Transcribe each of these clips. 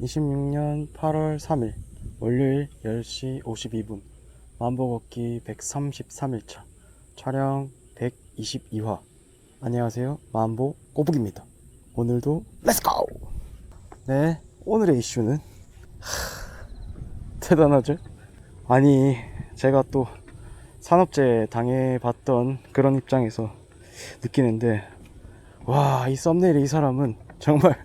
2026년 8월 3일 월요일 10시 52분 만보 걷기 133일차 촬영 122화. 안녕하세요, 만보 꼬북입니다. 오늘도 렛츠고! 네, 오늘의 이슈는 대단하죠? 아니, 제가 또 산업재해 당해봤던 그런 입장에서 느끼는데, 와, 이 썸네일의 이 사람은 정말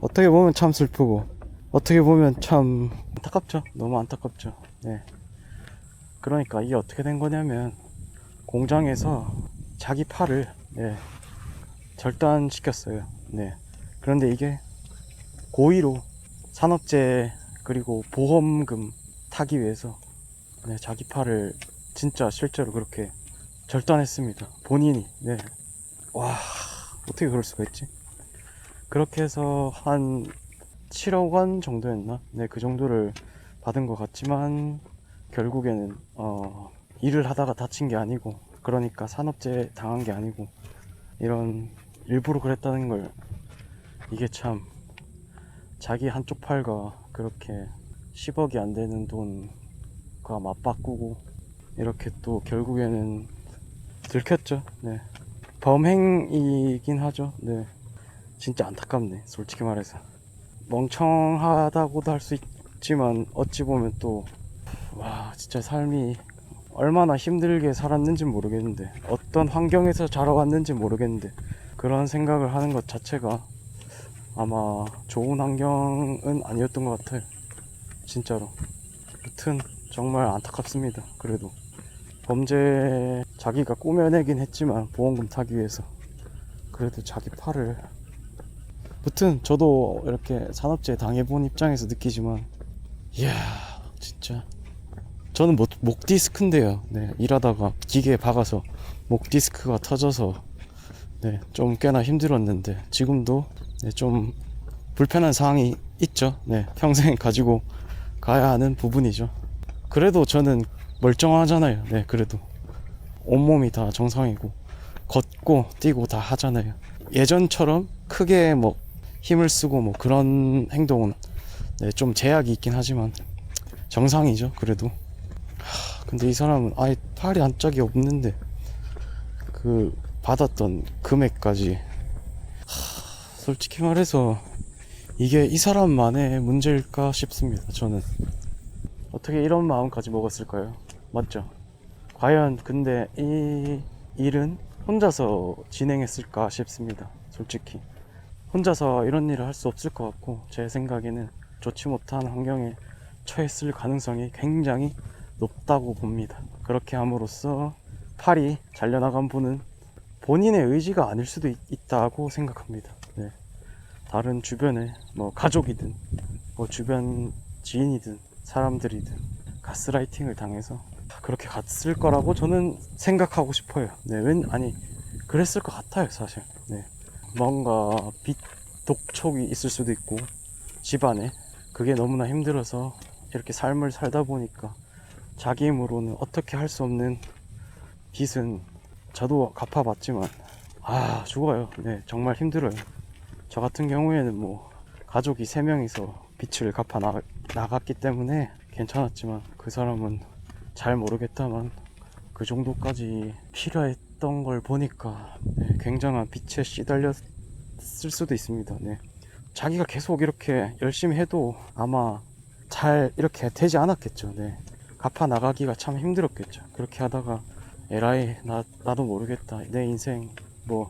어떻게 보면 참 슬프고 어떻게 보면 참 안타깝죠. 너무 안타깝죠. 네. 그러니까 이게 어떻게 된 거냐면, 공장에서 자기 팔을 절단시켰어요. 네. 그런데 이게 고의로 산업재해 그리고 보험금 타기 위해서 자기 팔을 진짜 실제로 그렇게 절단했습니다. 본인이. 네. 와, 어떻게 그럴 수가 있지? 그렇게 해서 한 7억 원 정도였나? 네, 그 정도를 받은 것 같지만, 결국에는 일을 하다가 다친 게 아니고, 그러니까 산업재해 당한 게 아니고, 이런 일부러 그랬다는 걸, 이게 참 자기 한쪽 팔과 그렇게 10억이 안 되는 돈과 맞바꾸고 이렇게 또 결국에는 들켰죠. 네. 범행이긴 하죠. 네. 진짜 안타깝네, 솔직히 말해서. 멍청하다고도 할 수 있지만 어찌 보면 또, 와, 진짜 삶이 얼마나 힘들게 살았는지 모르겠는데, 어떤 환경에서 자라왔는지 모르겠는데, 그런 생각을 하는 것 자체가 아마 좋은 환경은 아니었던 것 같아요. 진짜로. 여튼 정말 안타깝습니다. 그래도 범죄 자기가 꾸며내긴 했지만, 보험금 타기 위해서 그래도 자기 팔을, 무튼 저도 이렇게 산업재해 당해본 입장에서 느끼지만, 이야, 진짜 저는 목 디스크인데요. 네, 일하다가 기계에 박아서 목 디스크가 터져서 좀 꽤나 힘들었는데, 지금도 좀 불편한 상황이 있죠. 네, 평생 가지고 가야 하는 부분이죠. 그래도 저는 멀쩡하잖아요. 네, 그래도 온몸이 다 정상이고 걷고 뛰고 다 하잖아요. 예전처럼 크게 뭐 힘을 쓰고 뭐 그런 행동은 좀 제약이 있긴 하지만 정상이죠. 그래도. 근데 이 사람은 아예 팔이 한 짝이 없는데 그 받았던 금액까지, 솔직히 말해서 이게 이 사람만의 문제일까 싶습니다. 저는 어떻게 이런 마음까지 먹었을까요? 맞죠? 과연 근데 이 일은 혼자서 진행했을까 싶습니다. 솔직히 혼자서 이런 일을 할 수 없을 것 같고, 제 생각에는 좋지 못한 환경에 처했을 가능성이 굉장히 높다고 봅니다. 그렇게 함으로써 팔이 잘려나간 분은 본인의 의지가 아닐 수도 있다고 생각합니다. 네. 다른 주변에 뭐 가족이든 뭐 주변 지인이든 사람들이든 가스라이팅을 당해서 그렇게 갔을 거라고 저는 생각하고 싶어요. 네, 아니, 그랬을 것 같아요, 사실. 네. 뭔가 빚 독촉이 있을 수도 있고, 집안에 그게 너무나 힘들어서 이렇게 삶을 살다 보니까 자기 힘으로는 어떻게 할 수 없는 빚은, 저도 갚아봤지만 죽어요. 네, 정말 힘들어요. 저 같은 경우에는 뭐 가족이 3명이서 빚을 갚아 나갔기 때문에 괜찮았지만, 그 사람은 잘 모르겠다만 그 정도까지 필요했던 걸 보니까 굉장한 빚에 시달렸을 수도 있습니다. 네. 자기가 계속 이렇게 열심히 해도 아마 잘 이렇게 되지 않았겠죠. 네. 갚아 나가기가 참 힘들었겠죠. 그렇게 하다가 에라이, 나도 모르겠다, 내 인생 뭐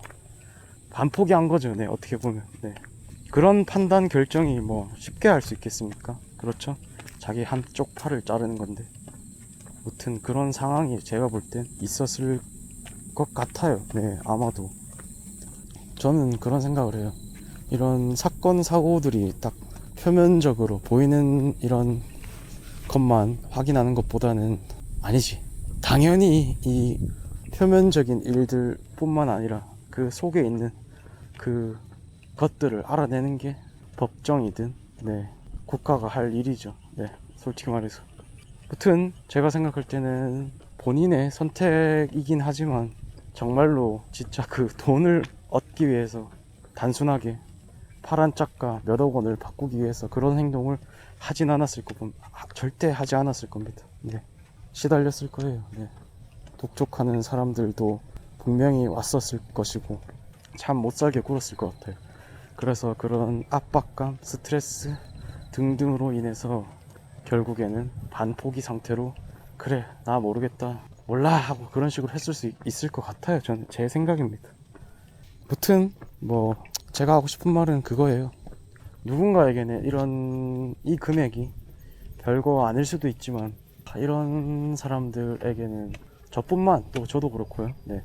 반포기한 거죠. 네, 어떻게 보면. 네. 그런 판단 결정이 뭐 쉽게 할 수 있겠습니까? 그렇죠? 자기 한쪽 팔을 자르는 건데. 무튼 그런 상황이 제가 볼 땐 있었을 것 같아요. 네, 아마도. 저는 그런 생각을 해요. 이런 사건 사고들이 딱 표면적으로 보이는 이런 것만 확인하는 것보다는, 아니지, 당연히 이 표면적인 일들 뿐만 아니라 그 속에 있는 그 것들을 알아내는 게 법정이든 국가가 할 일이죠. 네, 솔직히 말해서. 아무튼 제가 생각할 때는 본인의 선택이긴 하지만, 정말로 진짜 그 돈을 얻기 위해서 단순하게 파란 짝과 몇억 원을 바꾸기 위해서 그런 행동을 하진 않았을 거고 절대 하지 않았을 겁니다. 네. 시달렸을 거예요. 네. 독촉하는 사람들도 분명히 왔었을 것이고 참 못살게 굴었을 것 같아요. 그래서 그런 압박감, 스트레스 등등으로 인해서 결국에는 반포기 상태로 그래 나 모르겠다 몰라 하고 그런 식으로 했을 수 있을 것 같아요. 저는 제 생각입니다. 무튼 뭐 제가 하고 싶은 말은 그거예요. 누군가에게는 이런 이 금액이 별거 아닐 수도 있지만 이런 사람들에게는 저뿐만 또 저도 그렇고요. 네.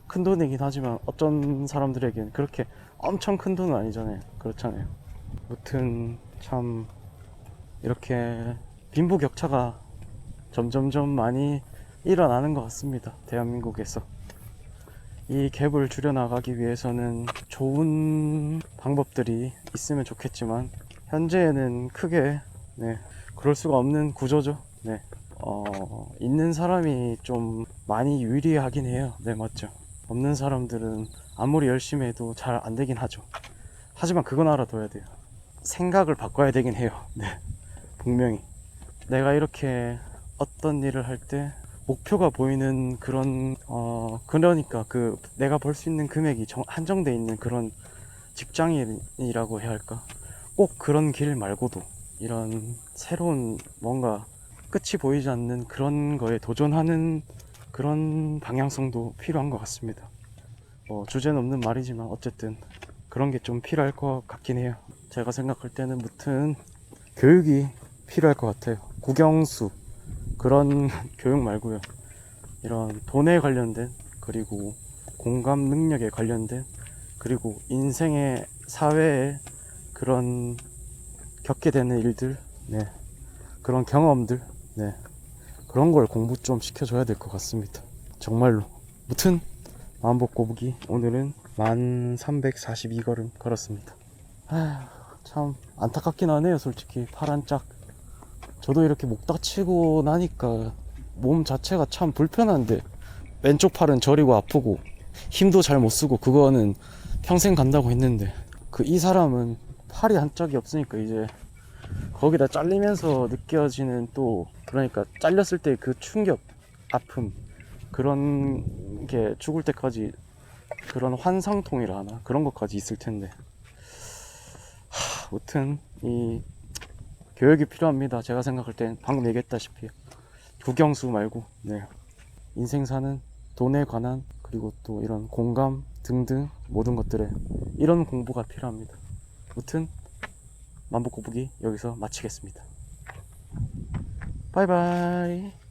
큰 돈이긴 하지만 어떤 사람들에게는 그렇게 엄청 큰 돈은 아니잖아요. 그렇잖아요. 무튼 참 이렇게 빈부격차가 점점점 많이 일어나는 것 같습니다. 대한민국에서. 이 갭을 줄여나가기 위해서는 좋은 방법들이 있으면 좋겠지만 현재에는 크게 네, 그럴 수가 없는 구조죠. 네. 있는 사람이 좀 많이 유리하긴 해요. 네, 맞죠. 없는 사람들은 아무리 열심히 해도 잘 안 되긴 하죠. 하지만 그건 알아둬야 돼요. 생각을 바꿔야 되긴 해요. 네, 분명히. 내가 이렇게 어떤 일을 할 때 목표가 보이는 그런 그러니까 그 내가 벌 수 있는 금액이 한정돼 있는 그런 직장인이라고 해야 할까? 꼭 그런 길 말고도 이런 새로운 뭔가 끝이 보이지 않는 그런 거에 도전하는 그런 방향성도 필요한 것 같습니다. 주제는 없는 말이지만 어쨌든 그런 게 좀 필요할 것 같긴 해요. 제가 생각할 때는 무튼 교육이 필요할 것 같아요. 국영수 그런 교육 말고요. 이런 돈에 관련된 그리고 공감 능력에 관련된 그리고 인생의 사회에 그런 겪게 되는 일들 네. 그런 경험들 네. 그런 걸 공부 좀 시켜줘야 될 것 같습니다. 정말로. 무튼 마음복 꼬부기 오늘은 1342걸음 걸었습니다. 참 안타깝긴 하네요. 솔직히 파란 짝 저도 이렇게 목 다치고 나니까 몸 자체가 참 불편한데 왼쪽 팔은 저리고 아프고 힘도 잘 못 쓰고 그거는 평생 간다고 했는데 이 사람은 팔이 한 짝이 없으니까 이제 거기다 잘리면서 느껴지는 또 그러니까 잘렸을 때 그 충격 아픔 그런 게 죽을 때까지 그런 환상통이라 하나 그런 것까지 있을 텐데 아무튼 이 교육이 필요합니다. 제가 생각할 땐 방금 얘기했다시피 국영수 말고 네. 인생사는 돈에 관한 그리고 또 이런 공감 등등 모든 것들에 이런 공부가 필요합니다. 아무튼 만복 꼬부기 여기서 마치겠습니다. 바이바이.